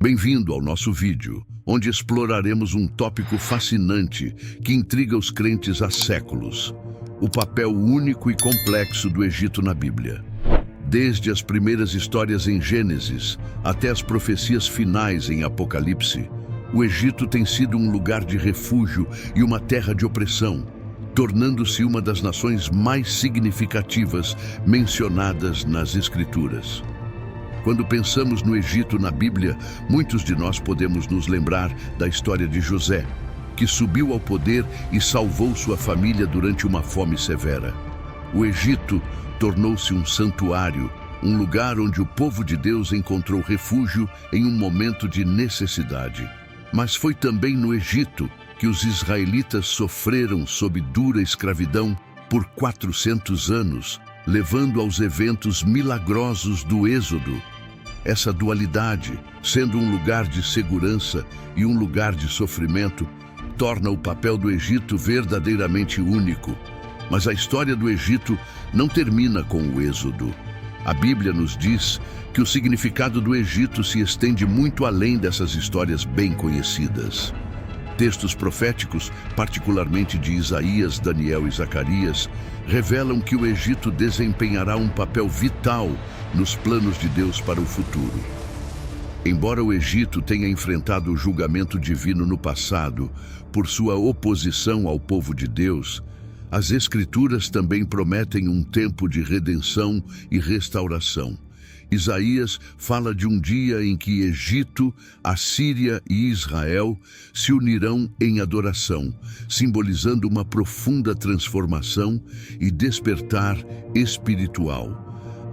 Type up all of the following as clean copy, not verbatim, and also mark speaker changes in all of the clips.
Speaker 1: Bem-vindo ao nosso vídeo, onde exploraremos um tópico fascinante que intriga os crentes há séculos: o papel único e complexo do Egito na Bíblia. Desde as primeiras histórias em Gênesis até as profecias finais em Apocalipse, o Egito tem sido um lugar de refúgio e uma terra de opressão, tornando-se uma das nações mais significativas mencionadas nas Escrituras. Quando pensamos no Egito na Bíblia, muitos de nós podemos nos lembrar da história de José, que subiu ao poder e salvou sua família durante uma fome severa. O Egito tornou-se um santuário, um lugar onde o povo de Deus encontrou refúgio em um momento de necessidade. Mas foi também no Egito que os israelitas sofreram sob dura escravidão por 400 anos, levando aos eventos milagrosos do Êxodo. Essa dualidade, sendo um lugar de segurança e um lugar de sofrimento, torna o papel do Egito verdadeiramente único. Mas a história do Egito não termina com o Êxodo. A Bíblia nos diz que o significado do Egito se estende muito além dessas histórias bem conhecidas. Textos proféticos, particularmente de Isaías, Daniel e Zacarias, revelam que o Egito desempenhará um papel vital nos planos de Deus para o futuro. Embora o Egito tenha enfrentado o julgamento divino no passado por sua oposição ao povo de Deus, as Escrituras também prometem um tempo de redenção e restauração. Isaías fala de um dia em que Egito, Assíria e Israel se unirão em adoração, simbolizando uma profunda transformação e despertar espiritual.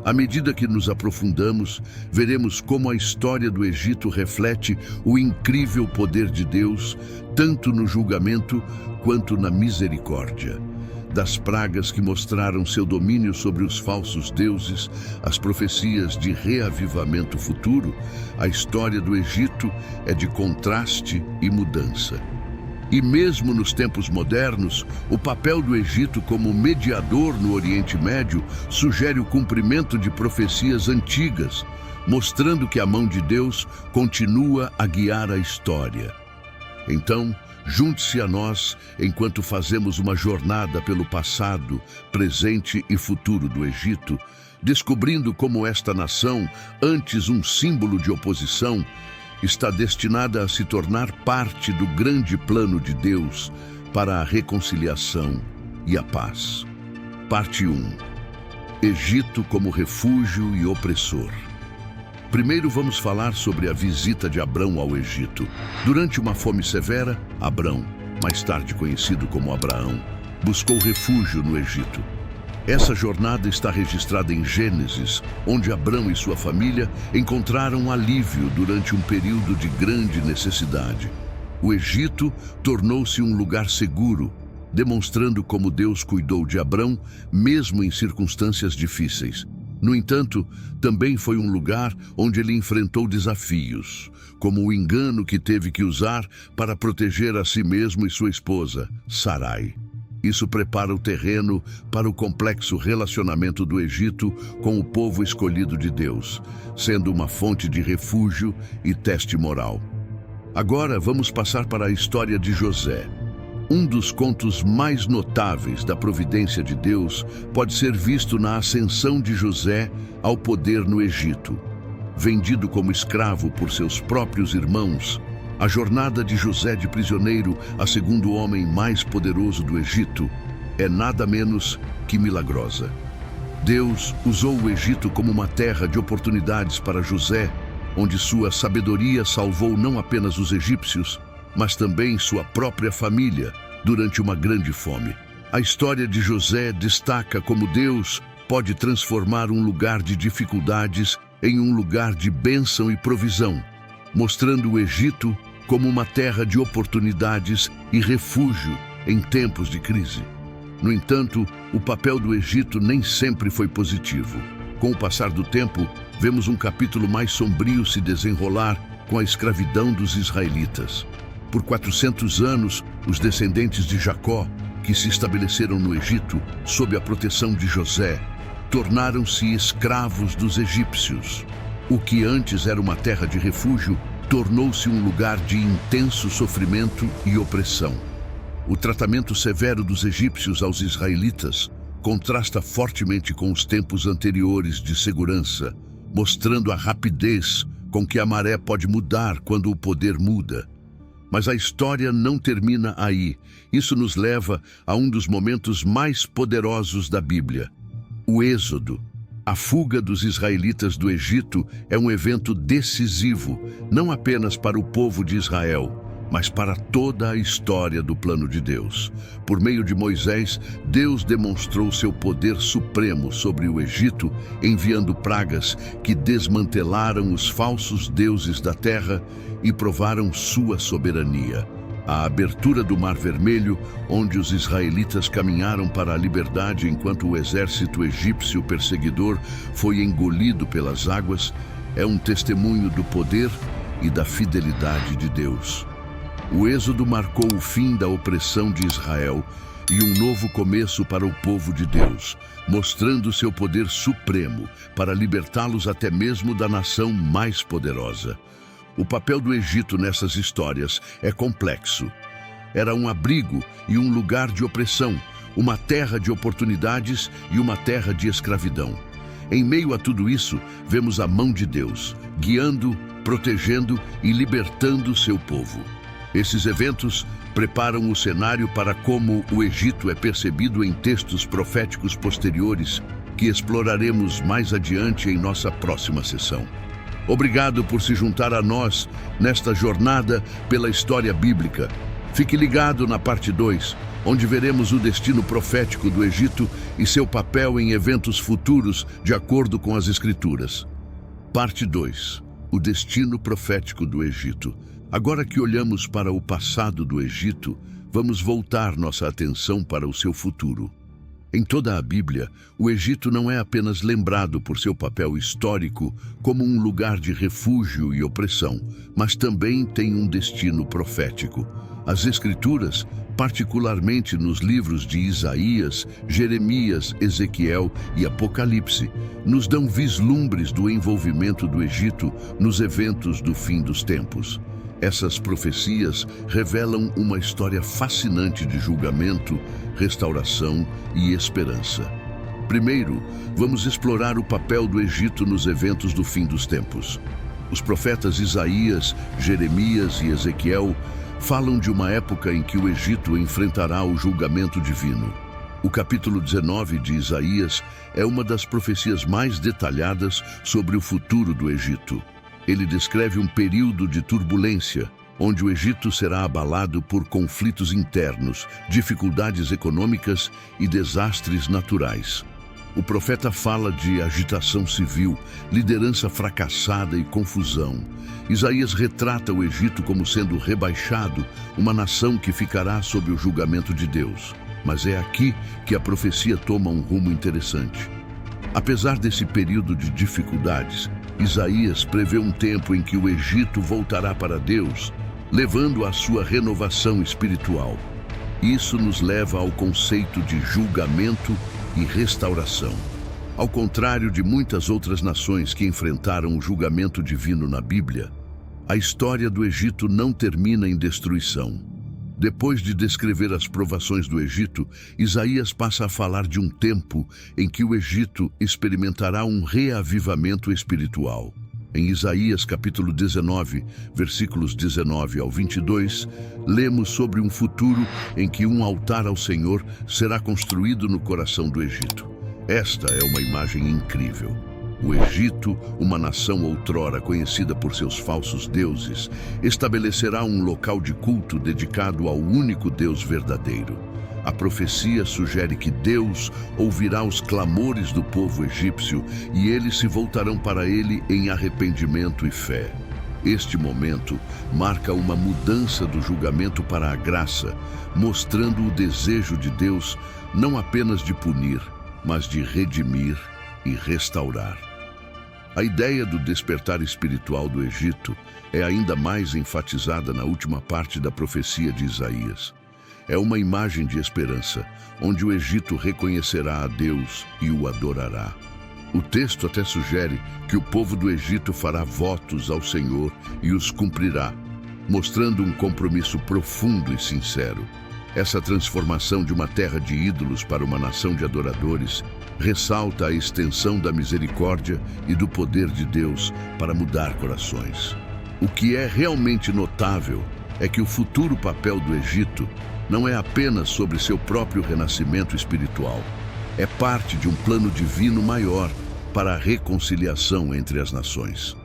Speaker 1: À medida que nos aprofundamos, veremos como a história do Egito reflete o incrível poder de Deus, tanto no julgamento quanto na misericórdia. Das pragas que mostraram seu domínio sobre os falsos deuses, as profecias de reavivamento futuro, a história do Egito é de contraste e mudança. E mesmo nos tempos modernos, o papel do Egito como mediador no Oriente Médio sugere o cumprimento de profecias antigas, mostrando que a mão de Deus continua a guiar a história. Então, junte-se a nós enquanto fazemos uma jornada pelo passado, presente e futuro do Egito, descobrindo como esta nação, antes um símbolo de oposição, está destinada a se tornar parte do grande plano de Deus para a reconciliação e a paz. Parte 1. Egito como refúgio e opressor. Primeiro vamos falar sobre a visita de Abrão ao Egito. Durante uma fome severa, Abrão, mais tarde conhecido como Abraão, buscou refúgio no Egito. Essa jornada está registrada em Gênesis, onde Abrão e sua família encontraram alívio durante um período de grande necessidade. O Egito tornou-se um lugar seguro, demonstrando como Deus cuidou de Abrão, mesmo em circunstâncias difíceis. No entanto, também foi um lugar onde ele enfrentou desafios, como o engano que teve que usar para proteger a si mesmo e sua esposa, Sarai. Isso prepara o terreno para o complexo relacionamento do Egito com o povo escolhido de Deus, sendo uma fonte de refúgio e teste moral. Agora vamos passar para a história de José. Um dos contos mais notáveis da providência de Deus pode ser visto na ascensão de José ao poder no Egito. Vendido como escravo por seus próprios irmãos, a jornada de José de prisioneiro a segundo homem mais poderoso do Egito é nada menos que milagrosa. Deus usou o Egito como uma terra de oportunidades para José, onde sua sabedoria salvou não apenas os egípcios, mas também sua própria família durante uma grande fome. A história de José destaca como Deus pode transformar um lugar de dificuldades em um lugar de bênção e provisão, mostrando o Egito como uma terra de oportunidades e refúgio em tempos de crise. No entanto, o papel do Egito nem sempre foi positivo. Com o passar do tempo, vemos um capítulo mais sombrio se desenrolar com a escravidão dos israelitas. Por 400 anos, os descendentes de Jacó, que se estabeleceram no Egito sob a proteção de José, tornaram-se escravos dos egípcios. O que antes era uma terra de refúgio tornou-se um lugar de intenso sofrimento e opressão. O tratamento severo dos egípcios aos israelitas contrasta fortemente com os tempos anteriores de segurança, mostrando a rapidez com que a maré pode mudar quando o poder muda. Mas a história não termina aí. Isso nos leva a um dos momentos mais poderosos da Bíblia: o Êxodo. A fuga dos israelitas do Egito é um evento decisivo, não apenas para o povo de Israel, mas para toda a história do plano de Deus. Por meio de Moisés, Deus demonstrou seu poder supremo sobre o Egito, enviando pragas que desmantelaram os falsos deuses da terra e provaram sua soberania. A abertura do Mar Vermelho, onde os israelitas caminharam para a liberdade enquanto o exército egípcio perseguidor foi engolido pelas águas, é um testemunho do poder e da fidelidade de Deus. O Êxodo marcou o fim da opressão de Israel e um novo começo para o povo de Deus, mostrando seu poder supremo para libertá-los até mesmo da nação mais poderosa. O papel do Egito nessas histórias é complexo. Era um abrigo e um lugar de opressão, uma terra de oportunidades e uma terra de escravidão. Em meio a tudo isso, vemos a mão de Deus, guiando, protegendo e libertando seu povo. Esses eventos preparam o cenário para como o Egito é percebido em textos proféticos posteriores, que exploraremos mais adiante em nossa próxima sessão. Obrigado por se juntar a nós nesta jornada pela história bíblica. Fique ligado na parte 2, onde veremos o destino profético do Egito e seu papel em eventos futuros de acordo com as Escrituras. Parte 2. O destino profético do Egito. Agora que olhamos para o passado do Egito, vamos voltar nossa atenção para o seu futuro. Em toda a Bíblia, o Egito não é apenas lembrado por seu papel histórico como um lugar de refúgio e opressão, mas também tem um destino profético. As Escrituras, particularmente nos livros de Isaías, Jeremias, Ezequiel e Apocalipse, nos dão vislumbres do envolvimento do Egito nos eventos do fim dos tempos. Essas profecias revelam uma história fascinante de julgamento, restauração e esperança. Primeiro, vamos explorar o papel do Egito nos eventos do fim dos tempos. Os profetas Isaías, Jeremias e Ezequiel falam de uma época em que o Egito enfrentará o julgamento divino. O capítulo 19 de Isaías é uma das profecias mais detalhadas sobre o futuro do Egito. Ele descreve um período de turbulência, onde o Egito será abalado por conflitos internos, dificuldades econômicas e desastres naturais. O profeta fala de agitação civil, liderança fracassada e confusão. Isaías retrata o Egito como sendo rebaixado, uma nação que ficará sob o julgamento de Deus. Mas é aqui que a profecia toma um rumo interessante. Apesar desse período de dificuldades, Isaías prevê um tempo em que o Egito voltará para Deus, levando à sua renovação espiritual. Isso nos leva ao conceito de julgamento e restauração. Ao contrário de muitas outras nações que enfrentaram o julgamento divino na Bíblia, a história do Egito não termina em destruição. Depois de descrever as provações do Egito, Isaías passa a falar de um tempo em que o Egito experimentará um reavivamento espiritual. Em Isaías capítulo 19, versículos 19 ao 22, lemos sobre um futuro em que um altar ao Senhor será construído no coração do Egito. Esta é uma imagem incrível. O Egito, uma nação outrora conhecida por seus falsos deuses, estabelecerá um local de culto dedicado ao único Deus verdadeiro. A profecia sugere que Deus ouvirá os clamores do povo egípcio e eles se voltarão para ele em arrependimento e fé. Este momento marca uma mudança do julgamento para a graça, mostrando o desejo de Deus não apenas de punir, mas de redimir e restaurar. A ideia do despertar espiritual do Egito é ainda mais enfatizada na última parte da profecia de Isaías. É uma imagem de esperança, onde o Egito reconhecerá a Deus e o adorará. O texto até sugere que o povo do Egito fará votos ao Senhor e os cumprirá, mostrando um compromisso profundo e sincero. Essa transformação de uma terra de ídolos para uma nação de adoradores ressalta a extensão da misericórdia e do poder de Deus para mudar corações. O que é realmente notável é que o futuro papel do Egito não é apenas sobre seu próprio renascimento espiritual. É parte de um plano divino maior para a reconciliação entre as nações.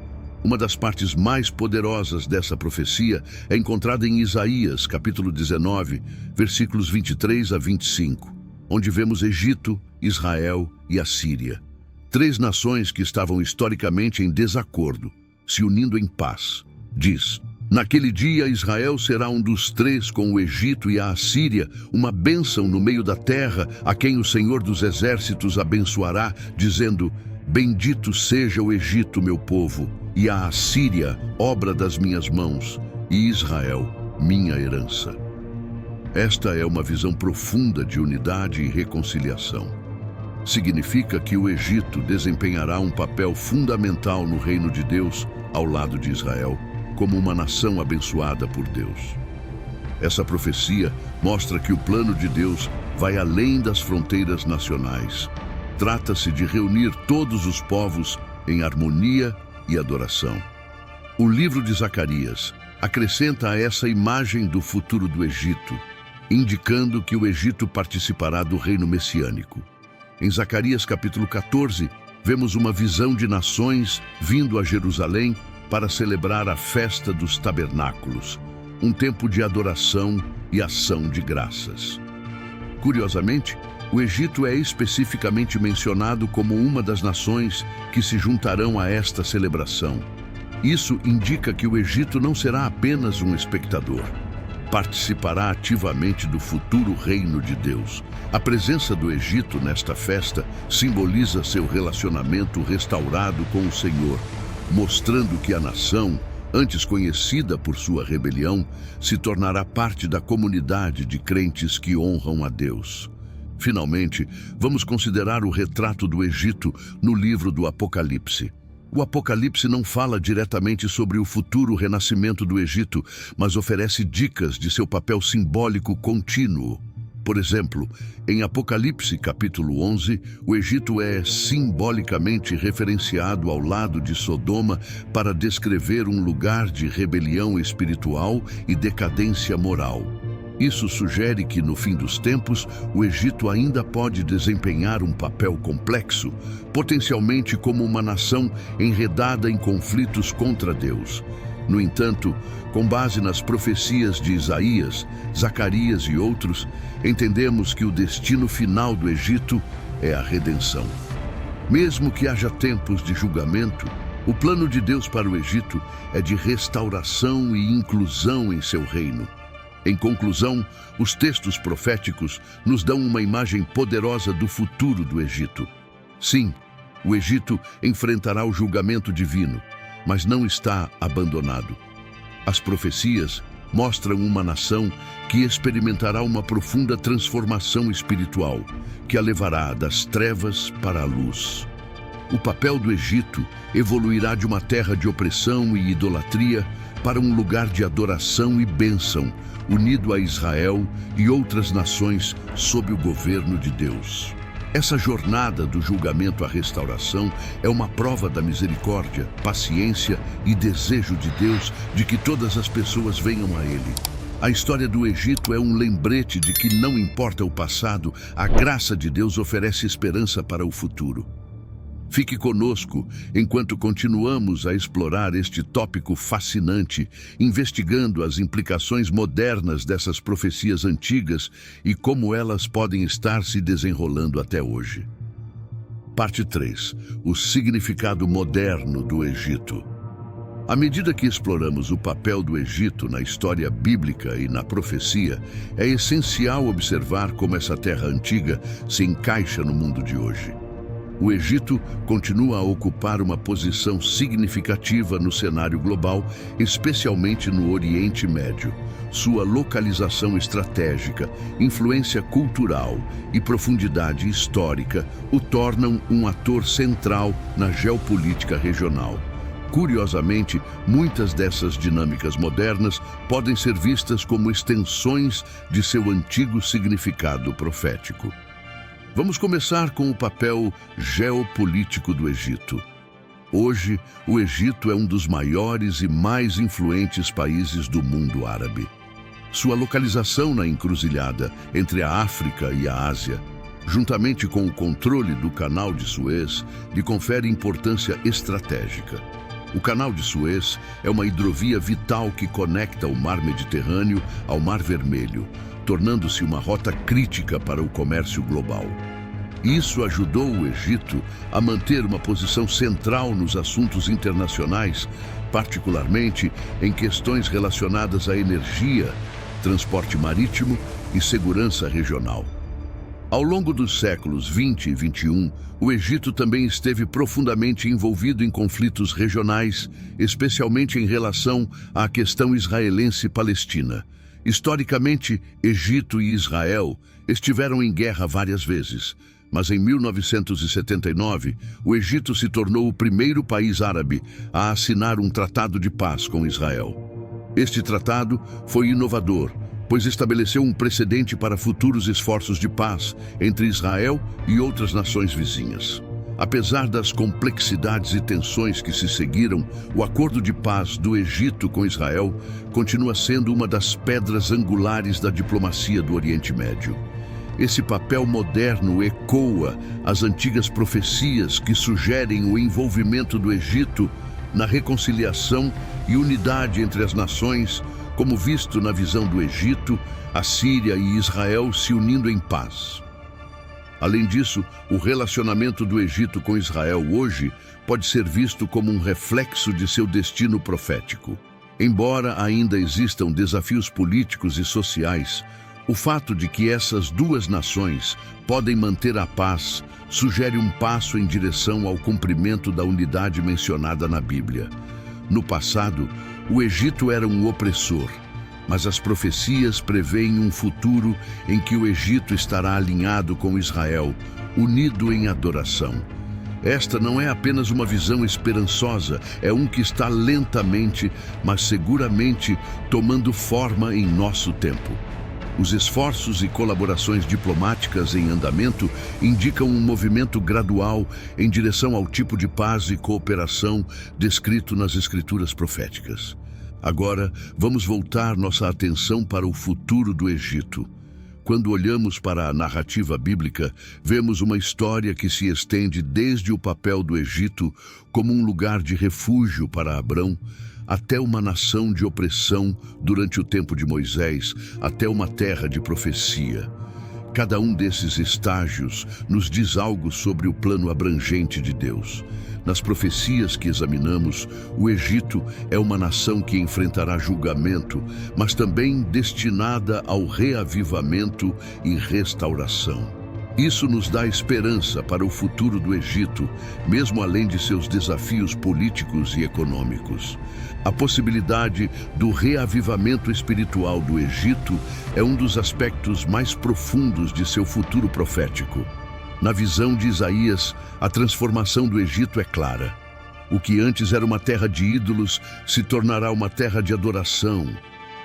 Speaker 1: Uma das partes mais poderosas dessa profecia é encontrada em Isaías, capítulo 19, versículos 23 a 25, onde vemos Egito, Israel e Assíria, três nações que estavam historicamente em desacordo, se unindo em paz. Diz: naquele dia Israel será um dos três com o Egito e a Assíria, uma bênção no meio da terra, a quem o Senhor dos Exércitos abençoará, dizendo: bendito seja o Egito, meu povo, e a Assíria, obra das minhas mãos, e Israel, minha herança. Esta é uma visão profunda de unidade e reconciliação. Significa que o Egito desempenhará um papel fundamental no reino de Deus, ao lado de Israel, como uma nação abençoada por Deus. Essa profecia mostra que o plano de Deus vai além das fronteiras nacionais. Trata-se de reunir todos os povos em harmonia e adoração. O livro de Zacarias acrescenta a essa imagem do futuro do Egito, indicando que o Egito participará do reino messiânico. Em Zacarias capítulo 14, vemos uma visão de nações vindo a Jerusalém para celebrar a festa dos tabernáculos, um tempo de adoração e ação de graças. Curiosamente, o Egito é especificamente mencionado como uma das nações que se juntarão a esta celebração. Isso indica que o Egito não será apenas um espectador. Participará ativamente do futuro reino de Deus. A presença do Egito nesta festa simboliza seu relacionamento restaurado com o Senhor, mostrando que a nação, antes conhecida por sua rebelião, se tornará parte da comunidade de crentes que honram a Deus. Finalmente, vamos considerar o retrato do Egito no livro do Apocalipse. O Apocalipse não fala diretamente sobre o futuro renascimento do Egito, mas oferece dicas de seu papel simbólico contínuo. Por exemplo, em Apocalipse capítulo 11, o Egito é simbolicamente referenciado ao lado de Sodoma para descrever um lugar de rebelião espiritual e decadência moral. Isso sugere que, no fim dos tempos, o Egito ainda pode desempenhar um papel complexo, potencialmente como uma nação enredada em conflitos contra Deus. No entanto, com base nas profecias de Isaías, Zacarias e outros, entendemos que o destino final do Egito é a redenção. Mesmo que haja tempos de julgamento, o plano de Deus para o Egito é de restauração e inclusão em seu reino. Em conclusão, os textos proféticos nos dão uma imagem poderosa do futuro do Egito. Sim, o Egito enfrentará o julgamento divino, mas não está abandonado. As profecias mostram uma nação que experimentará uma profunda transformação espiritual, que a levará das trevas para a luz. O papel do Egito evoluirá de uma terra de opressão e idolatria para um lugar de adoração e bênção, unido a Israel e outras nações sob o governo de Deus. Essa jornada do julgamento à restauração é uma prova da misericórdia, paciência e desejo de Deus de que todas as pessoas venham a Ele. A história do Egito é um lembrete de que, não importa o passado, a graça de Deus oferece esperança para o futuro. Fique conosco enquanto continuamos a explorar este tópico fascinante, investigando as implicações modernas dessas profecias antigas e como elas podem estar se desenrolando até hoje. Parte 3. O significado moderno do Egito. À medida que exploramos o papel do Egito na história bíblica e na profecia, é essencial observar como essa terra antiga se encaixa no mundo de hoje. O Egito continua a ocupar uma posição significativa no cenário global, especialmente no Oriente Médio. Sua localização estratégica, influência cultural e profundidade histórica o tornam um ator central na geopolítica regional. Curiosamente, muitas dessas dinâmicas modernas podem ser vistas como extensões de seu antigo significado profético. Vamos começar com o papel geopolítico do Egito. Hoje, o Egito é um dos maiores e mais influentes países do mundo árabe. Sua localização na encruzilhada entre a África e a Ásia, juntamente com o controle do Canal de Suez, lhe confere importância estratégica. O Canal de Suez é uma hidrovia vital que conecta o Mar Mediterrâneo ao Mar Vermelho, tornando-se uma rota crítica para o comércio global. Isso ajudou o Egito a manter uma posição central nos assuntos internacionais, particularmente em questões relacionadas à energia, transporte marítimo e segurança regional. Ao longo dos séculos 20 e 21, o Egito também esteve profundamente envolvido em conflitos regionais, especialmente em relação à questão israelense-palestina. Historicamente, Egito e Israel estiveram em guerra várias vezes, mas em 1979, o Egito se tornou o primeiro país árabe a assinar um tratado de paz com Israel. Este tratado foi inovador, pois estabeleceu um precedente para futuros esforços de paz entre Israel e outras nações vizinhas. Apesar das complexidades e tensões que se seguiram, o acordo de paz do Egito com Israel continua sendo uma das pedras angulares da diplomacia do Oriente Médio. Esse papel moderno ecoa as antigas profecias que sugerem o envolvimento do Egito na reconciliação e unidade entre as nações, como visto na visão do Egito, a Síria e Israel se unindo em paz. Além disso, o relacionamento do Egito com Israel hoje pode ser visto como um reflexo de seu destino profético. Embora ainda existam desafios políticos e sociais, o fato de que essas duas nações podem manter a paz sugere um passo em direção ao cumprimento da unidade mencionada na Bíblia. No passado, o Egito era um opressor, mas as profecias preveem um futuro em que o Egito estará alinhado com Israel, unido em adoração. Esta não é apenas uma visão esperançosa, é um que está lentamente, mas seguramente tomando forma em nosso tempo. Os esforços e colaborações diplomáticas em andamento indicam um movimento gradual em direção ao tipo de paz e cooperação descrito nas Escrituras proféticas. Agora, vamos voltar nossa atenção para o futuro do Egito. Quando olhamos para a narrativa bíblica, vemos uma história que se estende desde o papel do Egito como um lugar de refúgio para Abrão, até uma nação de opressão durante o tempo de Moisés, até uma terra de profecia. Cada um desses estágios nos diz algo sobre o plano abrangente de Deus. Nas profecias que examinamos, o Egito é uma nação que enfrentará julgamento, mas também destinada ao reavivamento e restauração. Isso nos dá esperança para o futuro do Egito, mesmo além de seus desafios políticos e econômicos. A possibilidade do reavivamento espiritual do Egito é um dos aspectos mais profundos de seu futuro profético. Na visão de Isaías, a transformação do Egito é clara. O que antes era uma terra de ídolos se tornará uma terra de adoração.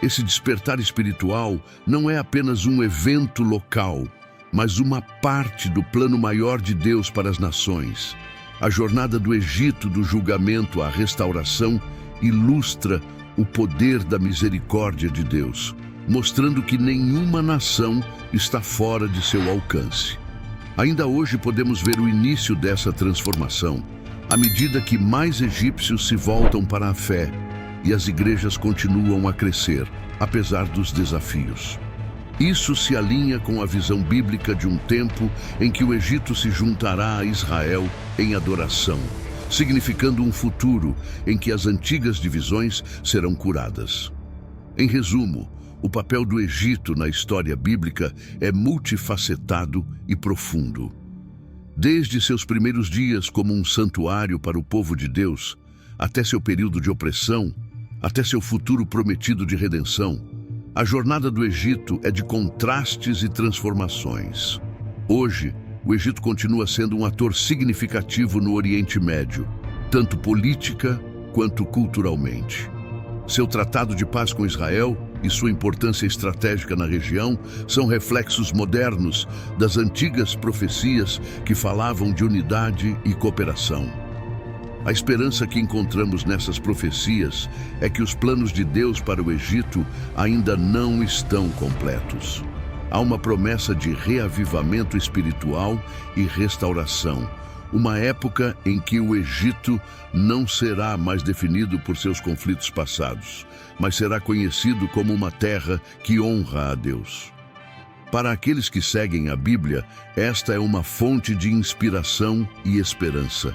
Speaker 1: Esse despertar espiritual não é apenas um evento local, mas uma parte do plano maior de Deus para as nações. A jornada do Egito do julgamento à restauração ilustra o poder da misericórdia de Deus, mostrando que nenhuma nação está fora de seu alcance. Ainda hoje podemos ver o início dessa transformação, à medida que mais egípcios se voltam para a fé e as igrejas continuam a crescer, apesar dos desafios. Isso se alinha com a visão bíblica de um tempo em que o Egito se juntará a Israel em adoração, significando um futuro em que as antigas divisões serão curadas. Em resumo, o papel do Egito na história bíblica é multifacetado e profundo. Desde seus primeiros dias como um santuário para o povo de Deus, até seu período de opressão, até seu futuro prometido de redenção, a jornada do Egito é de contrastes e transformações. Hoje, o Egito continua sendo um ator significativo no Oriente Médio, tanto política quanto culturalmente. Seu tratado de paz com Israel e sua importância estratégica na região são reflexos modernos das antigas profecias que falavam de unidade e cooperação. A esperança que encontramos nessas profecias é que os planos de Deus para o Egito ainda não estão completos. Há uma promessa de reavivamento espiritual e restauração, uma época em que o Egito não será mais definido por seus conflitos passados, mas será conhecido como uma terra que honra a Deus. Para aqueles que seguem a Bíblia, esta é uma fonte de inspiração e esperança.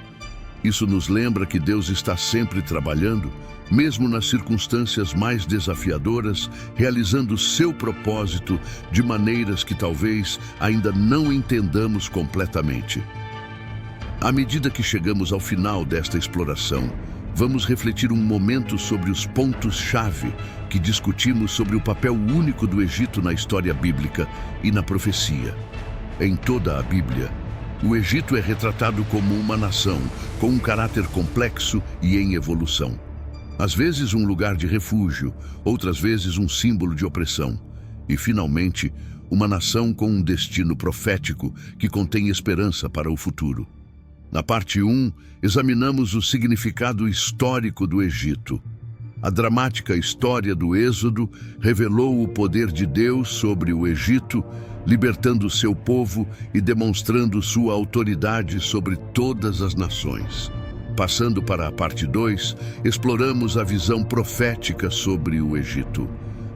Speaker 1: Isso nos lembra que Deus está sempre trabalhando, mesmo nas circunstâncias mais desafiadoras, realizando seu propósito de maneiras que talvez ainda não entendamos completamente. À medida que chegamos ao final desta exploração, vamos refletir um momento sobre os pontos-chave que discutimos sobre o papel único do Egito na história bíblica e na profecia. Em toda a Bíblia, o Egito é retratado como uma nação com um caráter complexo e em evolução. Às vezes um lugar de refúgio, outras vezes um símbolo de opressão. E, finalmente, uma nação com um destino profético que contém esperança para o futuro. Na parte 1, examinamos o significado histórico do Egito. A dramática história do Êxodo revelou o poder de Deus sobre o Egito, libertando seu povo e demonstrando sua autoridade sobre todas as nações. Passando para a parte 2, exploramos a visão profética sobre o Egito.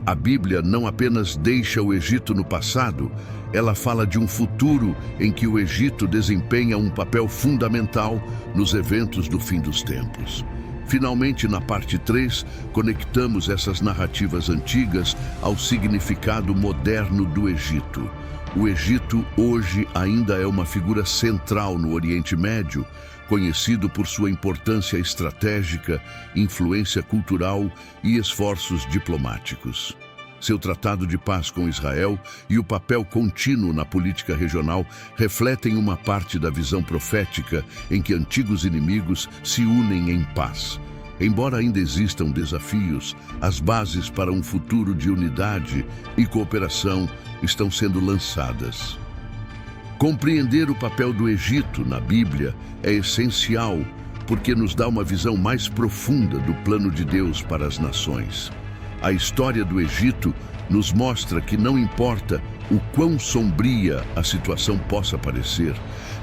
Speaker 1: A Bíblia não apenas deixa o Egito no passado, ela fala de um futuro em que o Egito desempenha um papel fundamental nos eventos do fim dos tempos. Finalmente, na parte 3, conectamos essas narrativas antigas ao significado moderno do Egito. O Egito hoje ainda é uma figura central no Oriente Médio, conhecido por sua importância estratégica, influência cultural e esforços diplomáticos. Seu tratado de paz com Israel e o papel contínuo na política regional refletem uma parte da visão profética em que antigos inimigos se unem em paz. Embora ainda existam desafios, as bases para um futuro de unidade e cooperação estão sendo lançadas. Compreender o papel do Egito na Bíblia é essencial porque nos dá uma visão mais profunda do plano de Deus para as nações. A história do Egito nos mostra que não importa o quão sombria a situação possa parecer,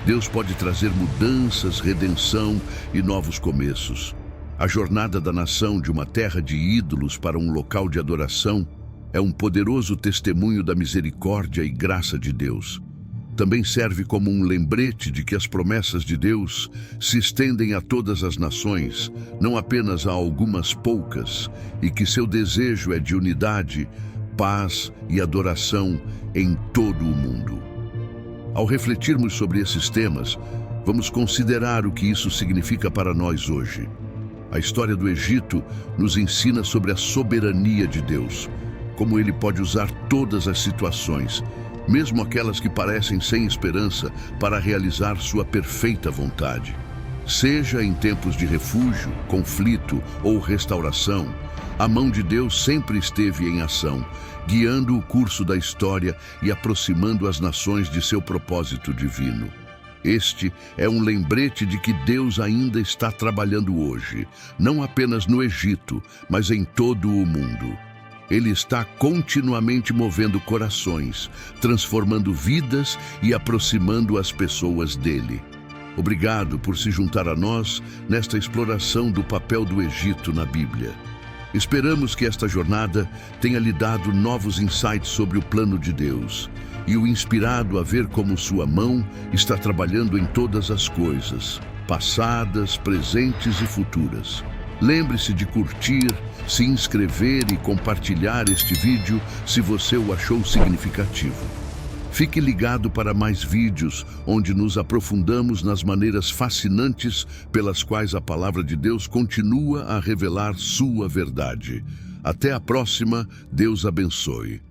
Speaker 1: Deus pode trazer mudanças, redenção e novos começos. A jornada da nação de uma terra de ídolos para um local de adoração é um poderoso testemunho da misericórdia e graça de Deus. Também serve como um lembrete de que as promessas de Deus se estendem a todas as nações, não apenas a algumas poucas, e que seu desejo é de unidade, paz e adoração em todo o mundo. Ao refletirmos sobre esses temas, vamos considerar o que isso significa para nós hoje. A história do Egito nos ensina sobre a soberania de Deus, como ele pode usar todas as situações, mesmo aquelas que parecem sem esperança, para realizar sua perfeita vontade. Seja em tempos de refúgio, conflito ou restauração, a mão de Deus sempre esteve em ação, guiando o curso da história e aproximando as nações de seu propósito divino. Este é um lembrete de que Deus ainda está trabalhando hoje, não apenas no Egito, mas em todo o mundo. Ele está continuamente movendo corações, transformando vidas e aproximando as pessoas dele. Obrigado por se juntar a nós nesta exploração do papel do Egito na Bíblia. Esperamos que esta jornada tenha lhe dado novos insights sobre o plano de Deus e o inspirado a ver como sua mão está trabalhando em todas as coisas, passadas, presentes e futuras. Lembre-se de curtir, se inscrever e compartilhar este vídeo se você o achou significativo. Fique ligado para mais vídeos onde nos aprofundamos nas maneiras fascinantes pelas quais a palavra de Deus continua a revelar sua verdade. Até a próxima, Deus abençoe.